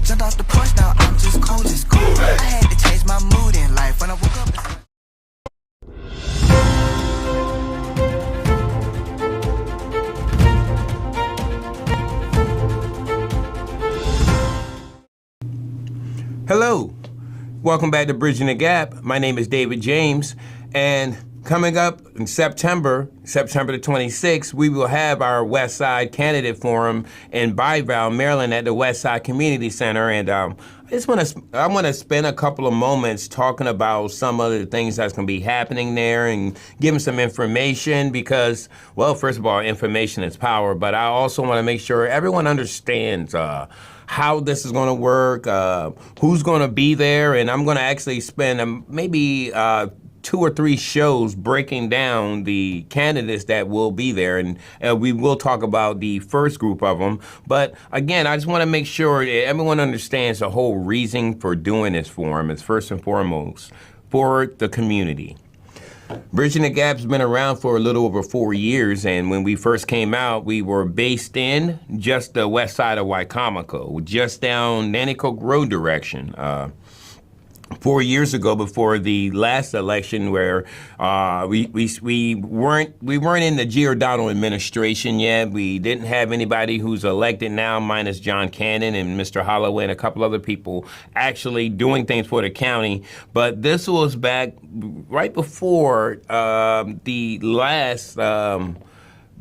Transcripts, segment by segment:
Jumped off the porch, now I'm just cool, just cool. I had to change my mood in life when I woke up. Hello, welcome back to Bridging the Gap. My name is David James, and coming up in September the 26th, we will have our Westside Candidate Forum in Byval, Maryland, at the Westside Community Center. And I want to spend a couple of moments talking about some of the things that's going to be happening there and giving some information because, well, first of all, information is power, but I also want to make sure everyone understands how this is going to work, who's going to be there, and I'm going to actually spend maybe 2 or 3 shows breaking down the candidates that will be there, and we will talk about the first group of them. But again, I just want to make sure that everyone understands the whole reason for doing this forum is first and foremost for the community. Bridging the Gap's been around for a little over 4 years, and when we first came out, we were based in just the west side of Wicomico, just down Nanticoke Road direction. 4 years ago, before the last election, where we weren't in the Giordano administration yet. We didn't have anybody who's elected now, minus John Cannon and Mr. Holloway and a couple other people actually doing things for the county. But this was back right before the last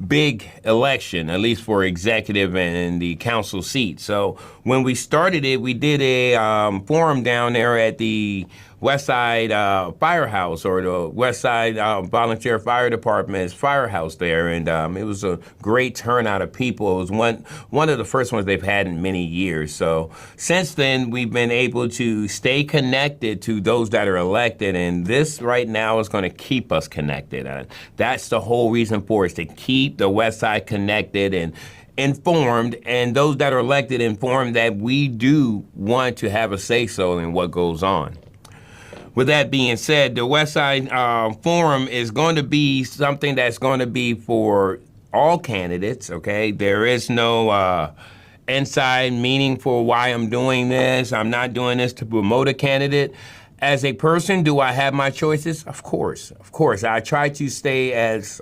big election, at least for executive and the council seat. So when we started it, we did a forum down there at the Westside Firehouse, or the Westside Volunteer Fire Department's firehouse there, and it was a great turnout of people. It was one of the first ones they've had in many years. So since then, we've been able to stay connected to those that are elected, and this right now is going to keep us connected. That's the whole reason for it, is to keep the Westside connected and informed, and those that are elected informed that we do want to have a say-so in what goes on. With that being said, the Westside Forum is going to be something that's going to be for all candidates, okay? There is no inside meaning for why I'm doing this. I'm not doing this to promote a candidate. As a person, do I have my choices? Of course. I try to stay as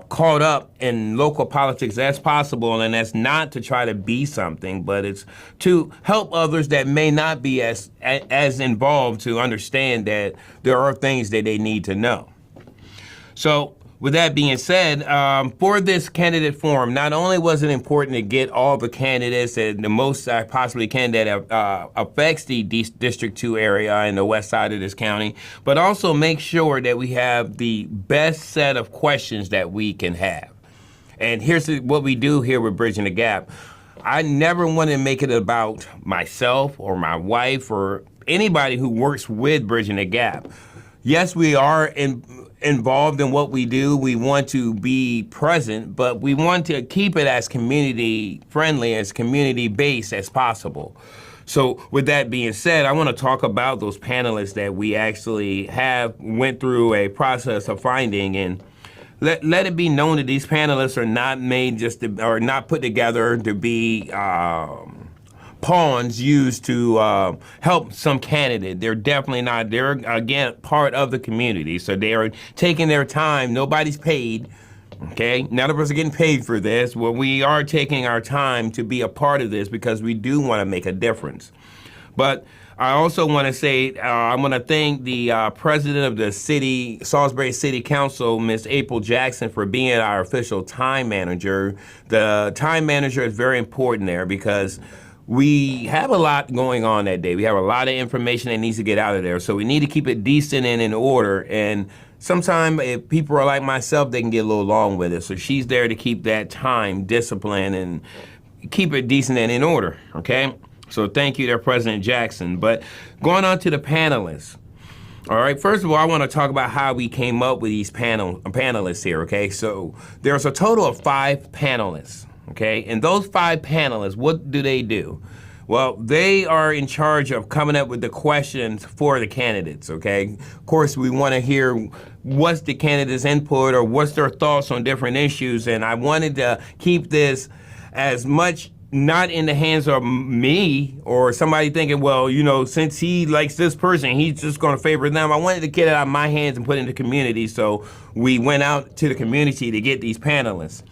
caught up in local politics as possible, and that's not to try to be something, but it's to help others that may not be as involved to understand that there are things that they need to know. So with that being said, for this candidate forum, not only was it important to get all the candidates and the most I possibly can that affects the District 2 area and the west side of this county, but also make sure that we have the best set of questions that we can have. And here's what we do here with Bridging the Gap. I never want to make it about myself or my wife or anybody who works with Bridging the Gap. Yes, we are involved in what we do. We want to be present, but we want to keep it as community friendly, as community based as possible. So with that being said, I want to talk about those panelists that we actually went through a process of finding, and let it be known that these panelists are not made or not put together to be pawns used to help some candidate. They're definitely not. They're, again, part of the community. So they are taking their time. Nobody's paid, okay? None of us are getting paid for this. Well, we are taking our time to be a part of this because we do want to make a difference. But I also want to say, I want to thank the president of the Salisbury City Council, Ms. April Jackson, for being our official time manager. The time manager is very important there because we have a lot going on that day. We have a lot of information that needs to get out of there. So we need to keep it decent and in order. And sometimes if people are like myself, they can get a little long with it. So she's there to keep that time disciplined and keep it decent and in order, okay? So thank you there, President Jackson. But going on to the panelists. All right, first of all, I want to talk about how we came up with these panelists here, okay? So there's a total of 5 panelists. Okay, and those 5 panelists, what do? Well, they are in charge of coming up with the questions for the candidates, okay? Of course, we want to hear what's the candidates' input or what's their thoughts on different issues, and I wanted to keep this as much not in the hands of me or somebody thinking, well, since he likes this person, he's just going to favor them. I wanted to get it out of my hands and put it in the community. So we went out to the community to get these panelists.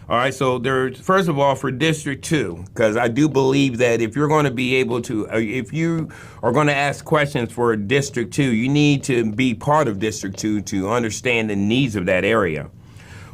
All right, so there's, first of all, for District 2, because I do believe that if you're going to be able to, if you are going to ask questions for District 2, you need to be part of District 2 to understand the needs of that area.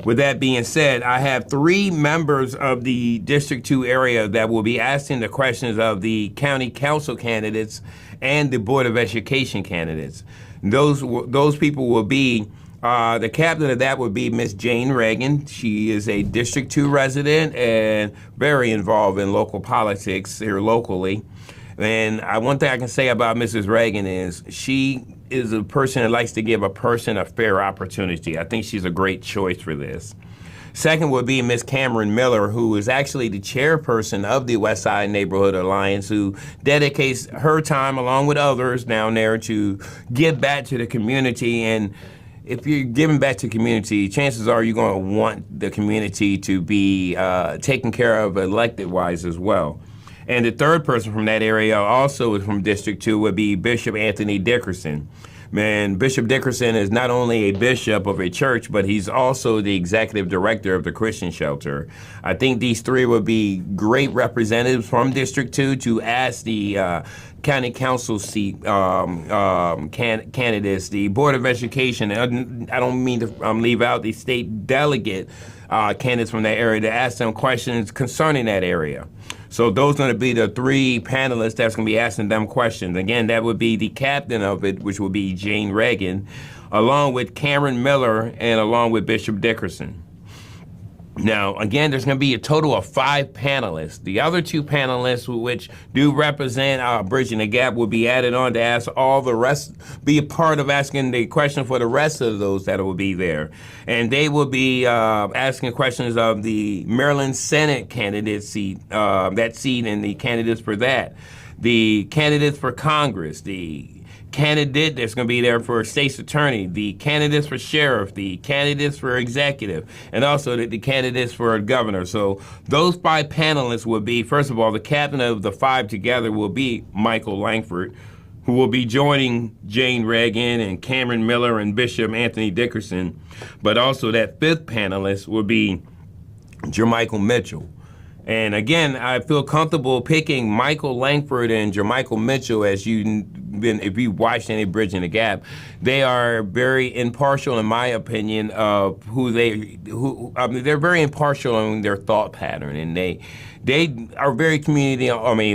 With that being said, I have 3 members of the District 2 area that will be asking the questions of the county council candidates and the Board of Education candidates. Those people will be, the captain of that would be Miss Jane Reagan. She is a District 2 resident and very involved in local politics here locally. And one thing I can say about Mrs. Reagan is she is a person that likes to give a person a fair opportunity. I think she's a great choice for this. Second would be Miss Cameron Miller, who is actually the chairperson of the Westside Neighborhood Alliance, who dedicates her time along with others down there to give back to the community. And if you're giving back to the community, chances are you're going to want the community to be taken care of elected-wise as well. And the third person from that area also is from District 2 would be Bishop Anthony Dickerson. Man, Bishop Dickerson is not only a bishop of a church, but he's also the executive director of the Christian Shelter. I think these 3 would be great representatives from District 2 to ask the county council seat candidates, the Board of Education. I don't mean to leave out the state delegate candidates from that area to ask them questions concerning that area. So those are going to be the 3 panelists that's going to be asking them questions. Again, that would be the captain of it, which would be Jane Reagan, along with Cameron Miller and along with Bishop Dickerson. Now, again, there's going to be a total of 5 panelists. The other 2 panelists, which do represent Bridging the Gap, will be added on to ask all the rest, be a part of asking the question for the rest of those that will be there. And they will be asking questions of the Maryland Senate candidate seat, that seat and the candidates for that, the candidates for Congress, the candidate that's going to be there for state's attorney, the candidates for sheriff, the candidates for executive, and also the candidates for governor. So those 5 panelists will be, first of all, the captain of the 5 together will be Michael Langford, who will be joining Jane Reagan and Cameron Miller and Bishop Anthony Dickerson. But also that 5th panelist will be Jermichael Mitchell. And again, I feel comfortable picking Michael Langford and Jermichael Mitchell if you watched any Bridging the Gap. They are very impartial, in my opinion, of they're very impartial in their thought pattern, and they are very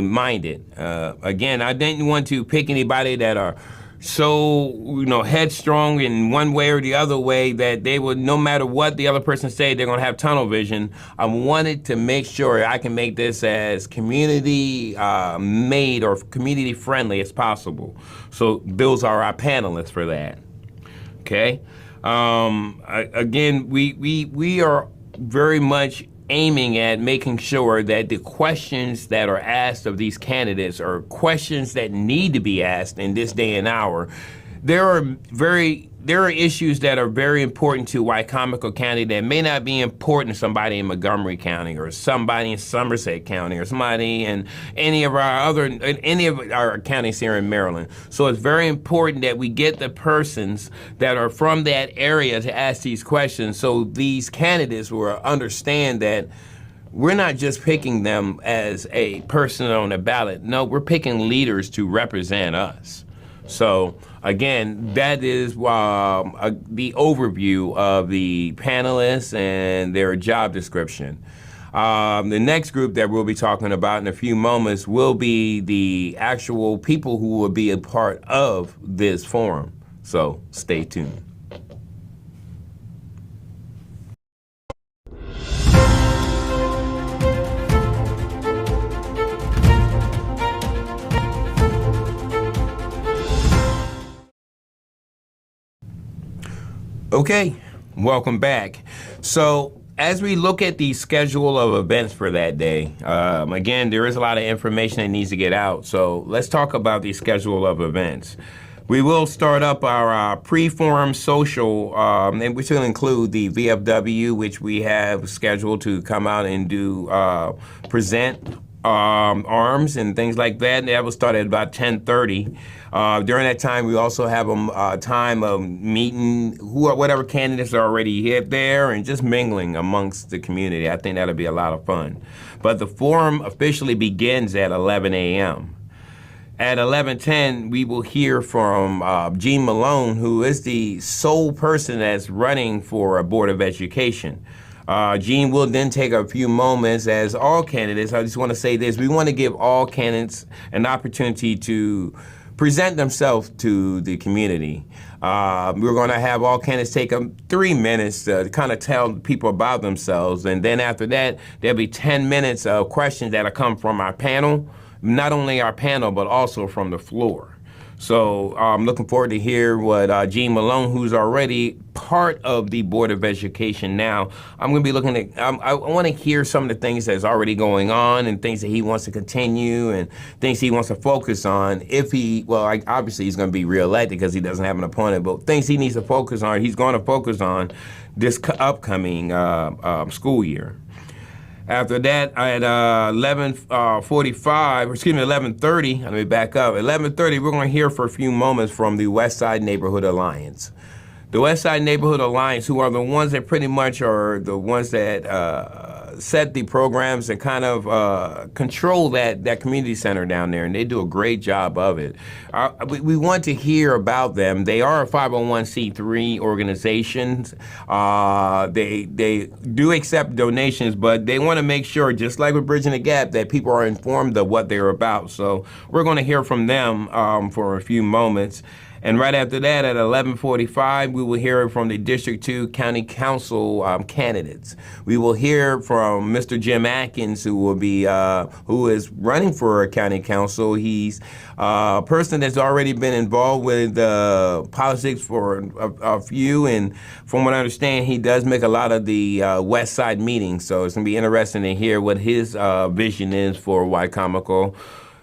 minded. Again, I didn't want to pick anybody that are so headstrong in one way or the other way that they would, no matter what the other person say, they're going to have tunnel vision. I wanted to make sure I can make this as community made or community friendly as possible. So those are our panelists for that. Okay. Again, we are very much aiming at making sure that the questions that are asked of these candidates are questions that need to be asked in this day and hour. There are issues that are very important to Wycomico County that may not be important to somebody in Montgomery County or somebody in Somerset County or somebody in any of our counties here in Maryland. So it's very important that we get the persons that are from that area to ask these questions, so these candidates will understand that we're not just picking them as a person on the ballot. No, we're picking leaders to represent us. So again, that is the overview of the panelists and their job description. The next group that we'll be talking about in a few moments will be the actual people who will be a part of this forum. So stay tuned. Okay, welcome back. So as we look at the schedule of events for that day, again, there is a lot of information that needs to get out. So let's talk about the schedule of events. We will start up our pre-forum social, and which will include the VFW, which we have scheduled to come out and do present arms and things like that. That will start at about 10:30. During that time, we also have a time of meeting whatever candidates are already here there and just mingling amongst the community. I think that'll be a lot of fun. But the forum officially begins at 11 a.m. At 11:10, we will hear from Gene Malone, who is the sole person that's running for a Board of Education. Gene will then take a few moments, as all candidates. I just want to say this. We want to give all candidates an opportunity to present themselves to the community. We're going to have all candidates take 3 minutes to kind of tell people about themselves. And then after that, there'll be 10 minutes of questions that'll come from our panel. Not only our panel, but also from the floor. So I'm looking forward to hear what Gene Malone, who's already part of the Board of Education now, I'm going to be looking at, I want to hear some of the things that's already going on and things that he wants to continue and things he wants to focus on. If he, well, obviously he's going to be reelected because he doesn't have an opponent, but things he needs to focus on, he's going to focus on this upcoming school year. After that, at 11:30, let me back up. 11:30, we're going to hear for a few moments from the Westside Neighborhood Alliance. The Westside Neighborhood Alliance, who are the ones that pretty much are the ones that set the programs and kind of control that community center down there, and they do a great job of it. We want to hear about them. They are a 501c3 organization. They do accept donations, but they want to make sure, just like with Bridging the Gap, that people are informed of what they're about. So we're going to hear from them for a few moments. And right after that, at 11:45, we will hear from the District 2 County Council candidates. We will hear from Mr. Jim Atkins, who is running for County Council. He's a person that's already been involved with politics for a few, and from what I understand, he does make a lot of the Westside meetings. So it's going to be interesting to hear what his vision is for Wycomico.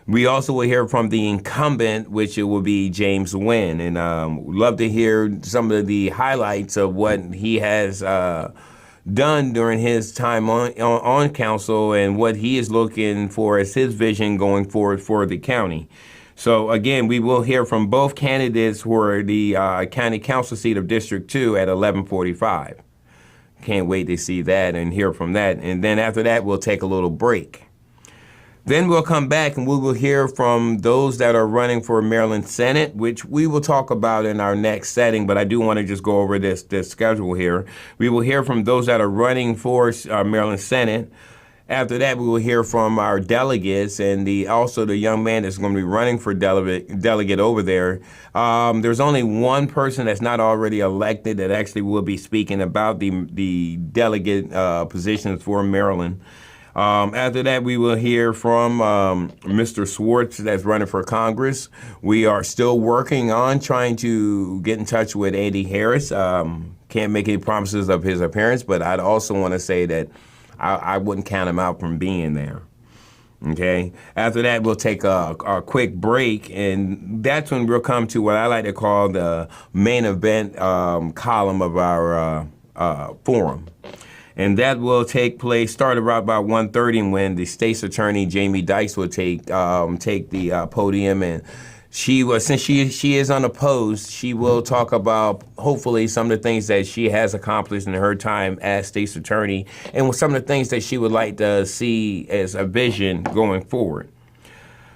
We also will hear from the incumbent, which it will be James Nguyen, and we'd love to hear some of the highlights of what he has done during his time on council and what he is looking for as his vision going forward for the county. So again, we will hear from both candidates for the county council seat of District 2 at 11:45. Can't wait to see that and hear from that. And then after that, we'll take a little break. Then we'll come back and we will hear from those that are running for Maryland Senate, which we will talk about in our next setting, but I do want to just go over this schedule here. We will hear from those that are running for Maryland Senate. After that, we will hear from our delegates and also the young man that's going to be running for delegate over there. There's only one person that's not already elected that actually will be speaking about the delegate positions for Maryland. After that, we will hear from Mr. Swartz that's running for Congress. We are still working on trying to get in touch with Andy Harris. Can't make any promises of his appearance, but I'd also want to say that I wouldn't count him out from being there. Okay. After that, we'll take a quick break, and that's when we'll come to what I like to call the main event column of our forum. And that will take place, start around about 1:30 when the state's attorney, Jamie Dykes, will take the podium. And since she is unopposed, she will talk about hopefully some of the things that she has accomplished in her time as state's attorney and some of the things that she would like to see as a vision going forward.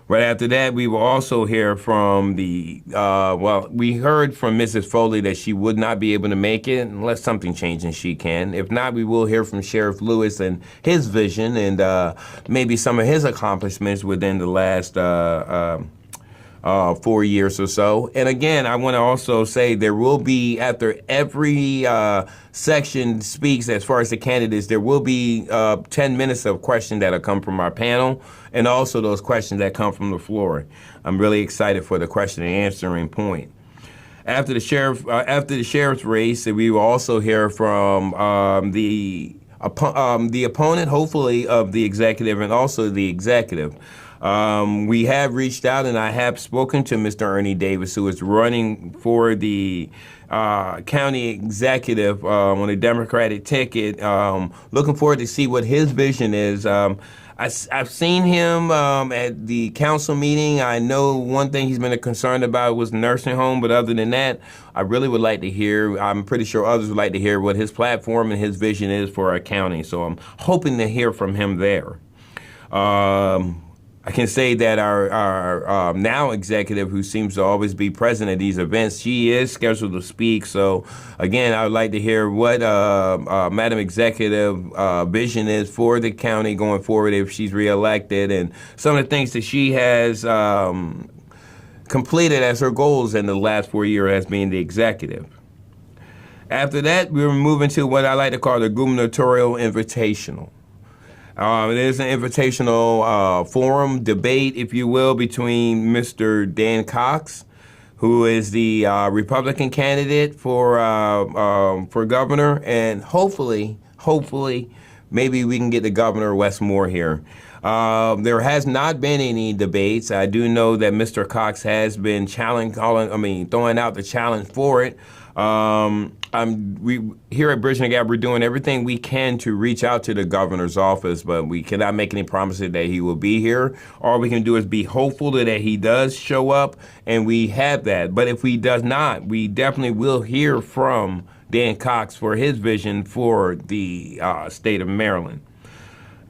Right after that, we will also hear from we heard from Mrs. Foley that she would not be able to make it unless something changes and she can. If not, we will hear from Sheriff Lewis and his vision and maybe some of his accomplishments within the last 4 years or so. And again, I want to also say there will be, after every section speaks as far as the candidates, there will be 10 minutes of questions that'll come from our panel and also those questions that come from the floor. I'm really excited for the question and answering point. After the sheriff's race, we will also hear from the opponent, hopefully, of the executive and also the executive. We have reached out, and I have spoken to Mr. Ernie Davis, who is running for the county executive on a Democratic ticket. Looking forward to see what his vision is. I've seen him at the council meeting. I know one thing he's been concerned about was nursing home, but other than that, I really would like to hear, I'm pretty sure others would like to hear what his platform and his vision is for our county. So I'm hoping to hear from him there. I can say that our now executive, who seems to always be present at these events, she is scheduled to speak. So, again, I would like to hear what Madam Executive vision is for the county going forward if she's reelected, and some of the things that she has completed as her goals in the last 4 years as being the executive. After that, we're moving to what I like to call the gubernatorial invitational. It is an invitational forum debate, if you will, between Mr. Dan Cox, who is the Republican candidate for governor, and hopefully, maybe we can get the governor Wes Moore here. There has not been any debates. I do know that Mr. Cox has been throwing out the challenge for it. We here at Bridging the Gap, we're doing everything we can to reach out to the governor's office, but we cannot make any promises that he will be here. All we can do is be hopeful that he does show up, and we have that. But if he does not, we definitely will hear from Dan Cox for his vision for the state of Maryland.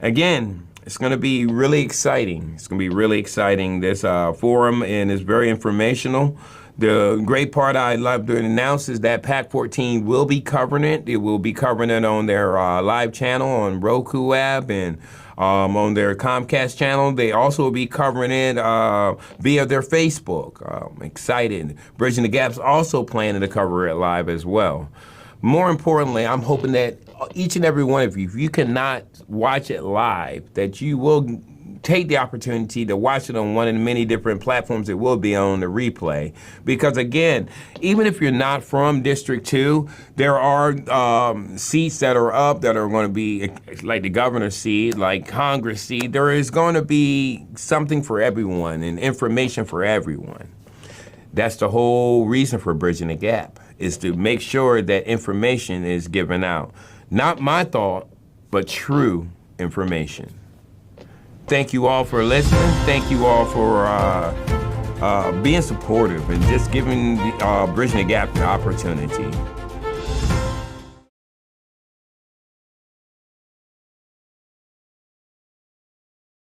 Again, it's going to be really exciting. It's going to be really exciting, this forum, and it's very informational. The great part I'd love to announce is that PAC 14 will be covering it. It will be covering it on their live channel on Roku app and on their Comcast channel. They also will be covering it via their Facebook. I'm excited. Bridging the Gap's also planning to cover it live as well. More importantly, I'm hoping that each and every one of you, if you cannot watch it live, that you will take the opportunity to watch it on one of the many different platforms it will be on the replay. Because again, even if you're not from District 2, there are seats that are up that are going to be like the governor's seat, like Congress seat. There is going to be something for everyone and information for everyone. That's the whole reason for Bridging the Gap, is to make sure that information is given out. Not my thought, but true information. Thank you all for listening. Thank you all for being supportive and just giving Bridging the Gap the opportunity.